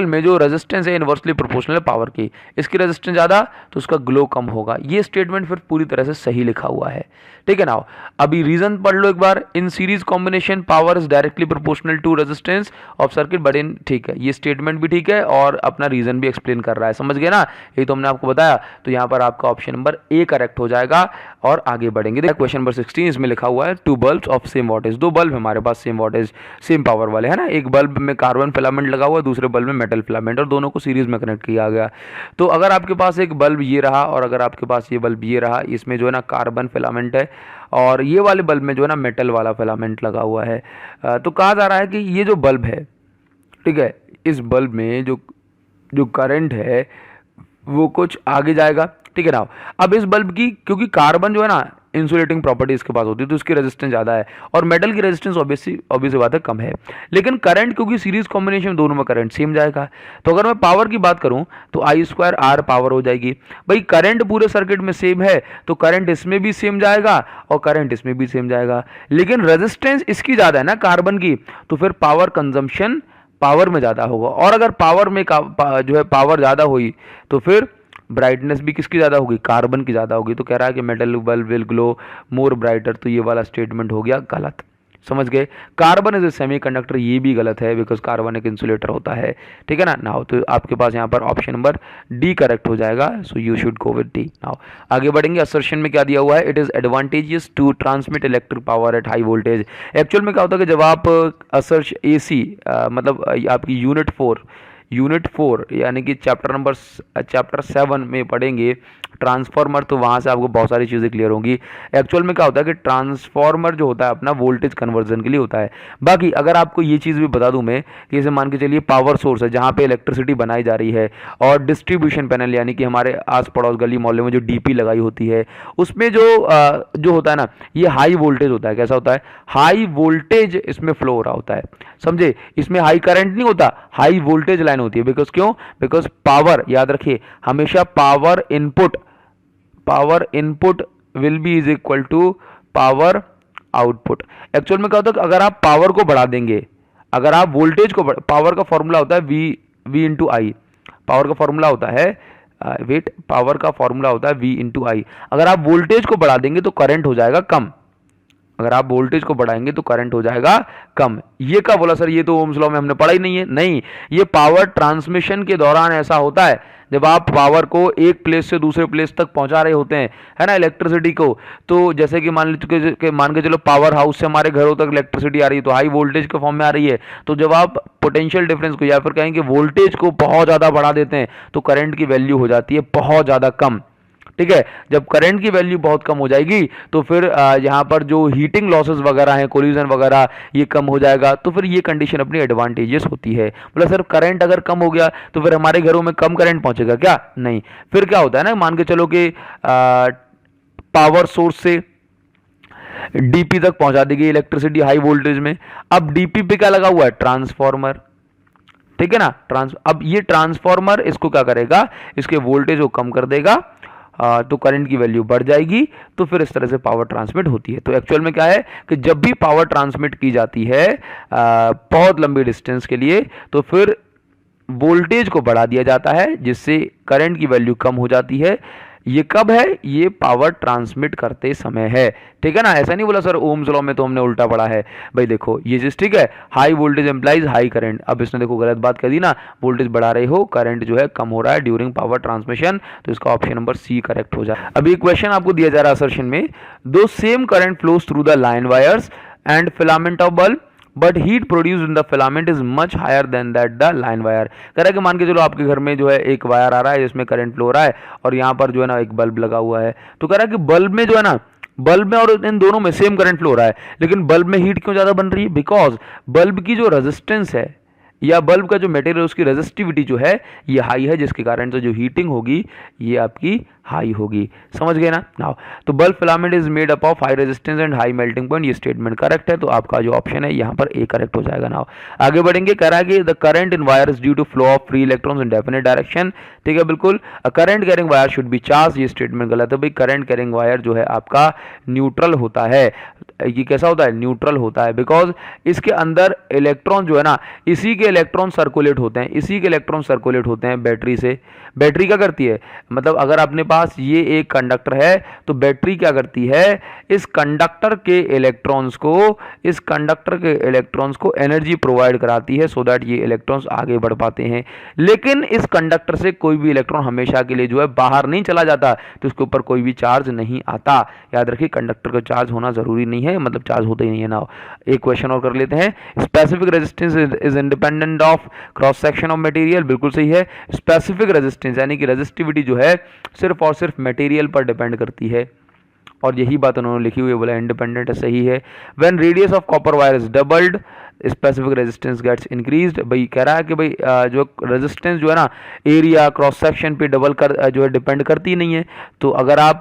में जो रेजिस्टेंस है इनवर्सली प्रोपोर्शनल है पावर की, इसकी रेजिस्टेंस ज्यादा तो उसका ग्लो कम होगा। ये स्टेटमेंट फिर पूरी तरह से सही लिखा हुआ है, ठीक है ना। अभी रीजन पढ़ लो एक बार। In series combination power is directly proportional to resistance of circuit, but in, ठीक है, ये स्टेटमेंट भी ठीक है और अपना रीजन भी एक्सप्लेन कर रहा है, समझ गए ना। ये तो हमने आपको बताया। तो यहाँ पर आपका ऑप्शन नंबर ए करेक्ट हो जाएगा और आगे बढ़ेंगे। देखिए क्वेश्चन नंबर 16, इसमें लिखा हुआ है two bulbs of same voltage, दो बल्ब हमारे पास सेम वोल्टेज सेम पावर वाले है ना। एक बल्ब में कार्बन फिलामेंट लगा हुआ है, दूसरे बल्ब में मेटल फिलामेंट, और दोनों को सीरीज में कनेक्ट किया गया। तो अगर आपके पास एक बल्ब ये रहा और अगर आपके पास ये बल्ब ये रहा, इसमें जो है ना कार्बन फिलामेंट है और ये वाले बल्ब में जो है ना मेटल वाला फिलामेंट लगा हुआ है। तो कहा जा रहा है कि ये जो बल्ब है, ठीक है, इस बल्ब में जो करंट है वो कुछ आगे जाएगा, ठीक है ना। अब इस बल्ब की, क्योंकि कार्बन जो है ना इंसुलेटिंग प्रॉपर्टी इसके पास होती है तो उसकी रेजिस्टेंस ज़्यादा है, और मेटल की रेजिस्टेंस ऑब्वियस बात है कम है। लेकिन करंट, क्योंकि सीरीज कॉम्बिनेशन दोनों में करंट सेम जाएगा, तो अगर मैं पावर की बात करूं तो I2R पावर हो जाएगी। भाई करंट पूरे सर्किट में सेम है तो करंट इसमें भी सेम जाएगा और करंट इसमें भी सेम जाएगा, लेकिन रेजिस्टेंस इसकी ज़्यादा है ना कार्बन की, तो फिर पावर कंजम्पशन पावर में ज़्यादा होगा। और अगर पावर में जो है पावर ज़्यादा हुई तो फिर ब्राइटनेस भी किसकी ज़्यादा होगी, कार्बन की ज़्यादा होगी। तो कह रहा है कि metal bulb will glow more brighter, तो ये वाला स्टेटमेंट हो गया गलत, समझ गए। कार्बन इज ए सेमीकंडक्टर, ये भी गलत है बिकॉज कार्बन एक इंसुलेटर होता है, ठीक है ना। नाउ तो आपके पास यहाँ पर ऑप्शन नंबर डी करेक्ट हो जाएगा, so you should go with D. Now आगे बढ़ेंगे। असर्शन में क्या दिया हुआ है, it is advantageous to transmit electric power at high voltage. Actual में क्या होता है कि जब आप असर्श AC मतलब आपकी यूनिट 4 यानी कि चैप्टर 7 में पढ़ेंगे ट्रांसफार्मर, तो वहाँ से आपको बहुत सारी चीज़ें क्लियर होंगी। एक्चुअल में क्या होता है कि ट्रांसफार्मर जो होता है अपना वोल्टेज कन्वर्जन के लिए होता है। बाकी अगर आपको ये चीज़ भी बता दूं मैं कि जैसे मान के चलिए पावर सोर्स है जहाँ पे इलेक्ट्रिसिटी बनाई जा रही है, और डिस्ट्रीब्यूशन पैनल यानी कि हमारे आस पड़ोस गली मोहल्ले में जो DP लगाई होती है उसमें जो होता है ना, ये हाई वोल्टेज होता है। कैसा होता है, हाई वोल्टेज इसमें फ्लो हो रहा होता है, समझे। इसमें हाई करंट नहीं होता, हाई वोल्टेज लाइन होती है। बिकॉज क्यों, बिकॉज पावर, याद रखिए हमेशा power input will be is equal to power output. Actual में क्या होता है, अगर आप पावर को बढ़ा देंगे, अगर आप वोल्टेज को, पावर का फॉर्मूला होता है V इंटू आई, पावर का फॉर्मूला होता है पावर का फॉर्मूला होता है V इंटू आई। अगर आप वोल्टेज को बढ़ा देंगे तो करंट हो जाएगा कम, अगर आप वोल्टेज को बढ़ाएंगे तो करंट हो जाएगा कम। ये क्या बोला सर, ये तो ओम्स लॉ में हमने पढ़ा ही नहीं है। नहीं, ये पावर ट्रांसमिशन के दौरान ऐसा होता है जब आप पावर को एक प्लेस से दूसरे प्लेस तक पहुंचा रहे होते हैं, है ना, इलेक्ट्रिसिटी को। तो जैसे कि मान के चलो पावर हाउस से हमारे घरों तक इलेक्ट्रिसिटी आ रही है तो हाई वोल्टेज के फॉर्म में आ रही है। तो जब आप पोटेंशियल डिफरेंस को या फिर कहेंगे वोल्टेज को बहुत ज़्यादा बढ़ा देते हैं तो करंट की वैल्यू हो जाती है बहुत ज़्यादा कम, ठीक है। जब करंट की वैल्यू बहुत कम हो जाएगी तो फिर यहाँ पर जो हीटिंग लॉसेस वगैरह हैं, कोलिजन वगैरह, ये कम हो जाएगा। तो फिर ये कंडीशन अपनी एडवांटेजेस होती है। मतलब सर करंट अगर कम हो गया तो फिर हमारे घरों में कम करंट पहुंचेगा क्या, नहीं। फिर क्या होता है ना, मान के चलो कि पावर सोर्स से DP तक पहुंचा दी गई इलेक्ट्रिसिटी हाई वोल्टेज में। अब DP पे क्या लगा हुआ है, ट्रांसफॉर्मर, ठीक है ना। अब ये ट्रांसफॉर्मर इसको क्या करेगा, इसके वोल्टेज को कम कर देगा, तो करंट की वैल्यू बढ़ जाएगी। तो फिर इस तरह से पावर ट्रांसमिट होती है। तो एक्चुअल में क्या है कि जब भी पावर ट्रांसमिट की जाती है बहुत लंबी डिस्टेंस के लिए, तो फिर वोल्टेज को बढ़ा दिया जाता है जिससे करंट की वैल्यू कम हो जाती है। ये कब है, ये पावर ट्रांसमिट करते समय है, ठीक है ना। ऐसा नहीं बोला सर ओम्स लॉ में तो हमने उल्टा पढ़ा है। भाई देखो ये चीज ठीक है, high voltage implies high current. अब इसने देखो गलत बात कह दी ना, वोल्टेज बढ़ा रहे हो, करंट जो है कम हो रहा है ड्यूरिंग पावर ट्रांसमिशन, तो इसका ऑप्शन नंबर सी करेक्ट हो जाए। अभी क्वेश्चन आपको दिया जा रहा है असर्शन में, दो same current flows through the line wires and filament of bulb but heat produce in the filament is much higher than that the line wire. कह रहा है कि मान के चलो आपके घर में जो है एक वायर आ रहा है जिसमें करंट फ्लो हो रहा है और यहाँ पर जो है ना एक बल्ब लगा हुआ है। तो कह रहा है कि बल्ब में जो है ना, बल्ब में और इन दोनों में सेम करंट फ्लो हो रहा है, लेकिन बल्ब में हीट क्यों ज्यादा बन रही है, बिकॉज बल्ब की जो रेजिस्टेंस है या बल्ब का जो मटेरियल उसकी रेजिस्टिविटी जो है ये हाई है, जिसके कारण तो जो हीटिंग होगी ये आपकी हाई होगी। समझ गए ना। नाउ तो bulb filament is made up of high resistance and high melting point, ये स्टेटमेंट करेक्ट है, तो आपका जो ऑप्शन है यहाँ पर ए करेक्ट हो जाएगा। नाउ आगे बढ़ेंगे, कह रहा है कि the current in wire is due to flow of free electrons in definite direction. ठीक है, बिल्कुल। Current carrying wire should be charge, ये स्टेटमेंट गलत है भाई। करंट कैरिंग वायर जो है आपका न्यूट्रल होता है। ये कैसा होता है? न्यूट्रल होता है, बिकॉज इसके अंदर इलेक्ट्रॉन जो है ना, इसी के इलेक्ट्रॉन सर्कुलेट होते हैं, इसी के इलेक्ट्रॉन सर्कुलेट होते हैं बैटरी से। बैटरी क्या करती है, मतलब अगर अपने पास ये एक कंडक्टर है तो बैटरी क्या करती है, इस कंडक्टर के इलेक्ट्रॉन्स को एनर्जी प्रोवाइड कराती है, सो दैट ये इलेक्ट्रॉन्स आगे बढ़ पाते हैं। लेकिन इस कंडक्टर से कोई भी इलेक्ट्रॉन हमेशा के लिए जो है बाहर नहीं चला जाता, तो उसके ऊपर कोई भी चार्ज नहीं आता। याद रखिए, कंडक्टर का चार्ज होना जरूरी नहीं है, मतलब चार्ज होता ही नहीं है ना। एक क्वेश्चन और कर लेते हैं, specific resistance is independent of cross section of material. बिल्कुल सही है। स्पेसिफिक रेजिस्टेंस यानी कि रेजिस्टिविटी जो है सिर्फ और सिर्फ मटेरियल पर डिपेंड करती है, और यही बात उन्होंने लिखी हुई है, बोला इंडिपेंडेंट है, सही है। When radius of copper wire is doubled specific resistance gets increased. भाई कह रहा है कि भाई जो रेजिस्टेंस जो है ना एरिया क्रॉस सेक्शन पे डबल कर जो है डिपेंड करती नहीं है। तो अगर आप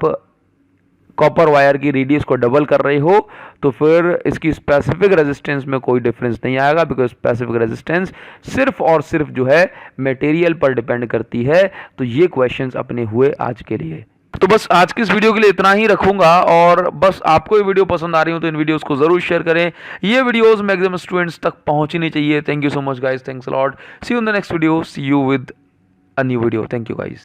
कॉपर वायर की रेडियस को डबल कर रहे हो तो फिर इसकी स्पेसिफिक रेजिस्टेंस में कोई डिफरेंस नहीं आएगा, बिकॉज स्पेसिफिक रेजिस्टेंस सिर्फ और सिर्फ जो है मटेरियल पर डिपेंड करती है। तो ये क्वेश्चंस अपने हुए आज के लिए। तो बस आज की इस वीडियो के लिए इतना ही रखूंगा, और बस आपको ये वीडियो पसंद आ रही हो तो इन वीडियोस को जरूर शेयर करें। ये वीडियोस मैक्सिमम स्टूडेंट्स तक पहुंचनी चाहिए। Thank you so much guys, thanks a lot, see you in the next video, see you with a new video. Thank you guys.